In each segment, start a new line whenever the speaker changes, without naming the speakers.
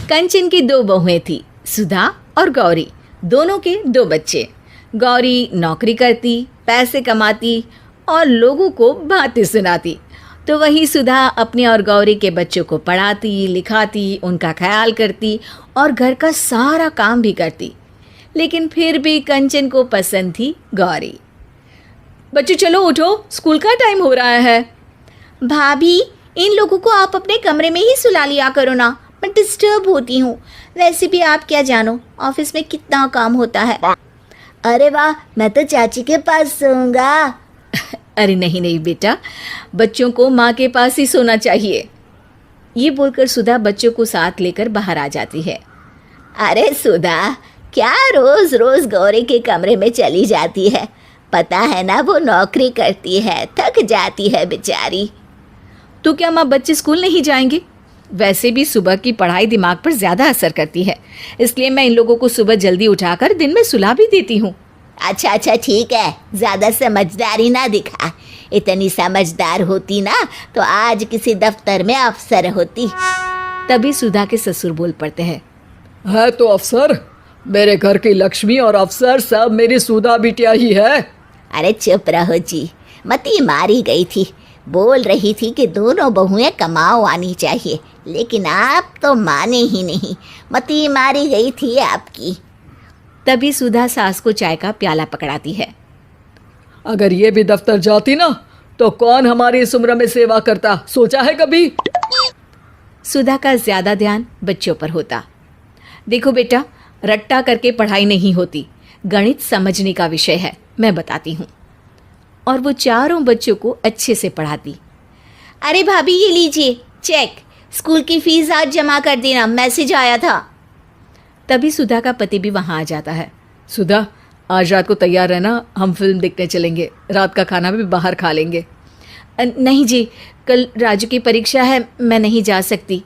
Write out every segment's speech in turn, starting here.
कंचन की दो बहुएं थी, सुधा और गौरी। दोनों के दो बच्चे। गौरी नौकरी करती, पैसे कमाती और लोगों को बातें सुनाती, तो वही सुधा अपने और गौरी के बच्चों को पढ़ाती, लिखाती, उनका ख्याल करती और घर का सारा काम भी करती। लेकिन फिर भी कंचन को पसंद थी गौरी। बच्चों चलो उठो, स्कूल का टाइम हो रहा है।
भाभी, इन लोगों को आप अपने कमरे में ही सुला लिया करो ना, मैं डिस्टर्ब होती हूँ। वैसे भी आप क्या जानो ऑफिस में कितना काम होता है। अरे वाह, मैं तो चाची के पास सोऊंगा।
अरे नहीं नहीं बेटा, बच्चों को माँ के पास ही सोना चाहिए। ये बोलकर सुधा बच्चों को साथ लेकर बाहर आ जाती है।
अरे सुधा, क्या रोज रोज गौरी के कमरे में चली जाती है? पता है ना वो नौकरी करती है, थक जाती है बेचारी।
तो क्या माँ बच्चे स्कूल नहीं जाएंगे? वैसे भी सुबह की पढ़ाई दिमाग पर ज़्यादा असर करती है, इसलिए मैं इन लोगों को सुबह जल्दी उठाकर दिन में सुला भी देती हूँ।
अच्छा ठीक है, ज़्यादा समझदारी ना दिखा। इतनी समझदार होती ना तो आज किसी दफ्तर में अफसर होती।
तभी सुधा के ससुर बोल पड़ते हैं।
है तो अफसर, मेरे घर की लक्ष्मी और अफसर सब मेरी सुधा बिटिया ही है।
अरे चुप रहो जी, मती मारी गई थी। बोल रही थी कि दोनों बहुएं कमाओ आनी चाहिए, लेकिन आप तो माने ही नहीं। मती मारी गई थी आपकी।
तभी सुधा सास को चाय का प्याला पकड़ाती है।
अगर ये भी दफ्तर जाती ना तो कौन हमारी इस उम्र में सेवा करता, सोचा है कभी?
सुधा का ज्यादा ध्यान बच्चों पर होता। देखो बेटा, रट्टा करके पढ़ाई नहीं होती, गणित समझने का विषय है, मैं बताती हूँ। और वो चारों बच्चों को अच्छे से पढ़ाती।
अरे भाभी, ये लीजिए चेक, स्कूल की फीस आज जमा कर देना, मैसेज आया था।
तभी सुधा का पति भी वहाँ आ जाता है। सुधा, आज रात को तैयार रहना, हम फिल्म देखने चलेंगे, रात का खाना भी बाहर खा लेंगे। नहीं जी, कल राजू की परीक्षा है, मैं नहीं जा सकती।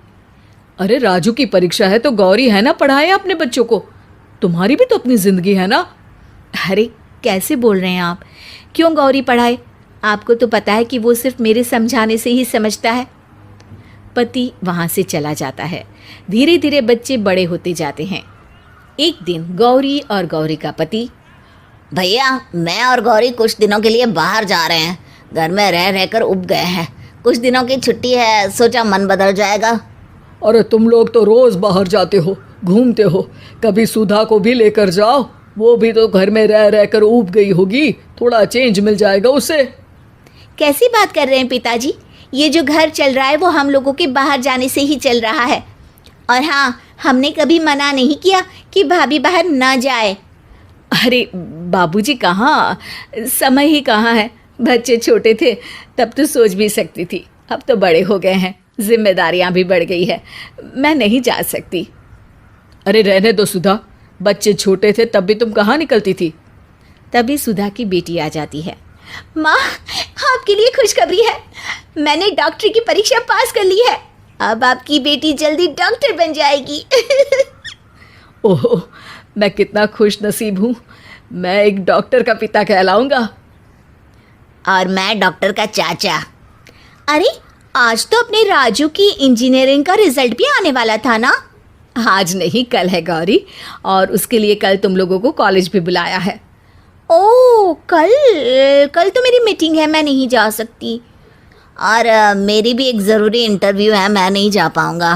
अरे राजू की परीक्षा है तो गौरी है ना, पढ़ाए अपने बच्चों को, तुम्हारी भी तो अपनी जिंदगी है ना।
अरे कैसे बोल रहे हैं आप? क्यों गौरी पढ़ाए? आपको तो पता है कि वो सिर्फ मेरे समझाने से ही समझता है। पति वहाँ से चला जाता है। धीरे धीरे बच्चे बड़े होते जाते हैं। एक दिन गौरी और गौरी का पति,
भैया मैं और गौरी कुछ दिनों के लिए बाहर जा रहे हैं, घर में रह रहकर उब गए हैं। कुछ दिनों की छुट्टी है, सोचा मन बदल जाएगा।
अरे तुम लोग तो रोज बाहर जाते हो, घूमते हो, कभी सुधा को भी लेकर जाओ, वो भी तो घर में रह रहकर ऊब गई होगी, थोड़ा चेंज मिल जाएगा उसे।
कैसी बात कर रहे हैं पिताजी? ये जो घर चल रहा है वो हम लोगों के बाहर जाने से ही चल रहा है। और हाँ, हमने कभी मना नहीं किया कि भाभी बाहर ना जाए।
अरे बाबूजी कहाँ, समय ही कहाँ है। बच्चे छोटे थे तब तो सोच भी सकती थी, अब तो बड़े हो गए हैं, जिम्मेदारियां भी बढ़ गई है, मैं नहीं जा सकती।
अरे रहने दो सुधा, बच्चे छोटे थे तब भी तुम कहाँ निकलती थी।
तभी सुधा की बेटी आ जाती है।
माँ, आपके लिए खुशखबरी है, मैंने डॉक्टरी की परीक्षा पास कर ली है। अब आपकी बेटी जल्दी डॉक्टर बन जाएगी।
ओह, मैं कितना खुश नसीब हूँ, मैं एक डॉक्टर का पिता कहलाऊंगा।
और मैं डॉक्टर का चाचा। अरे आज तो अपने राजू की इंजीनियरिंग का रिजल्ट भी आने वाला था ना?
आज नहीं, कल है गौरी, और उसके लिए कल तुम लोगों को कॉलेज भी बुलाया है।
ओह, कल तो मेरी मीटिंग है, मैं नहीं जा सकती। और मेरी भी एक ज़रूरी इंटरव्यू है, मैं नहीं जा पाऊंगा।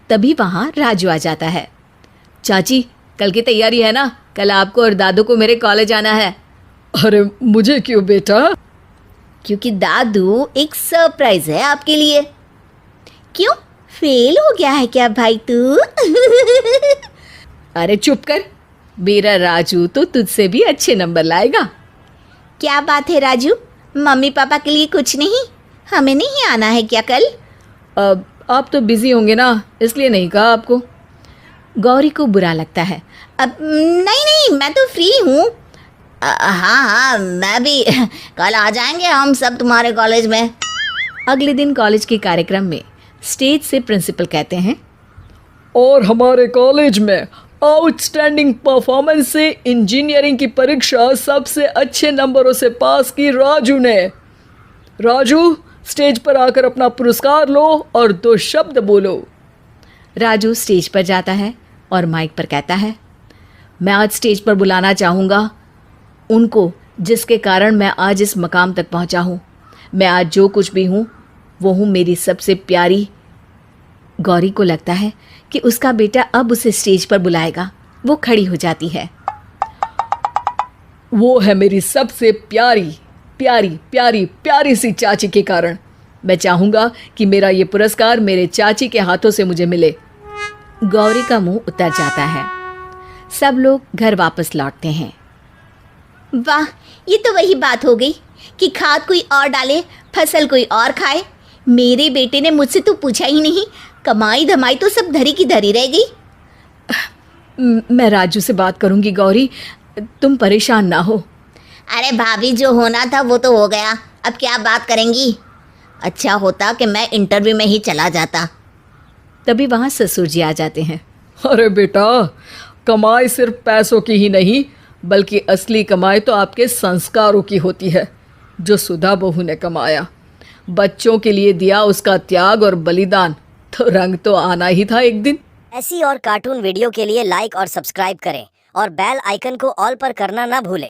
तभी वहाँ राजू आ जाता है। चाची, कल की तैयारी है ना? कल आपको और दादू को मेरे कॉलेज आना है।
अरे मुझे क्यों बेटा?
क्योंकि दादू एक सरप्राइज है आपके लिए। क्यों, फेल हो गया है क्या भाई तू?
अरे चुप कर, मेरा राजू तो तुझसे भी अच्छे नंबर लाएगा।
क्या बात है राजू, मम्मी पापा के लिए कुछ नहीं? हमें नहीं आना है क्या कल?
अब आप तो बिजी होंगे ना, इसलिए नहीं कहा आपको। गौरी को बुरा लगता है।
अब नहीं, मैं तो फ्री हूँ। हाँ, मैं भी, कल आ जाएंगे हम सब तुम्हारे कॉलेज में।
अगले दिन कॉलेज के कार्यक्रम में स्टेज से प्रिंसिपल कहते हैं,
और हमारे कॉलेज में आउटस्टैंडिंग परफॉर्मेंस से इंजीनियरिंग की परीक्षा सबसे अच्छे नंबरों से पास की राजू ने। राजू, स्टेज पर आकर अपना पुरस्कार लो और 2 शब्द बोलो।
राजू स्टेज पर जाता है और माइक पर कहता है, मैं आज स्टेज पर बुलाना चाहूँगा उनको जिसके कारण मैं आज इस मकाम तक पहुँचा हूँ। मैं आज जो कुछ भी हूँ वो हूँ मेरी सबसे प्यारी। गौरी को लगता है कि उसका बेटा अब उसे स्टेज पर बुलाएगा। वो खड़ी हो जाती है।
वो है मेरी सबसे प्यारी प्यारी प्यारी प्यारी सी चाची के कारण। मैं चाहूँगा कि मेरा ये पुरस्कार मेरे चाची के हाथों से मुझे मिले।
गौरी का मुंह उतर जाता है। सब लोग घर वापस लौटते हैं।
वाह, ये तो वही बात हो गई कि खाद कोई और डाले, फसल कोई और खाए। मेरे बेटे ने मुझसे तो पूछा ही नहीं, कमाई धमाई तो सब धरी की धरी रह गई।
मैं राजू से बात करूंगी गौरी, तुम परेशान ना हो।
अरे भाभी, जो होना था वो तो हो गया, अब क्या बात करेंगी। अच्छा होता कि मैं इंटरव्यू में ही चला जाता।
तभी वहाँ ससुर जी आ जाते हैं।
अरे बेटा, कमाई सिर्फ पैसों की ही नहीं बल्कि असली कमाई तो आपके संस्कारों की होती है, जो सुधा बहू ने कमाया। बच्चों के लिए दिया उसका त्याग और बलिदान, तो रंग तो आना ही था एक दिन।
ऐसी और कार्टून वीडियो के लिए लाइक और सब्सक्राइब करें और बेल आइकन को ऑल पर करना ना भूलें।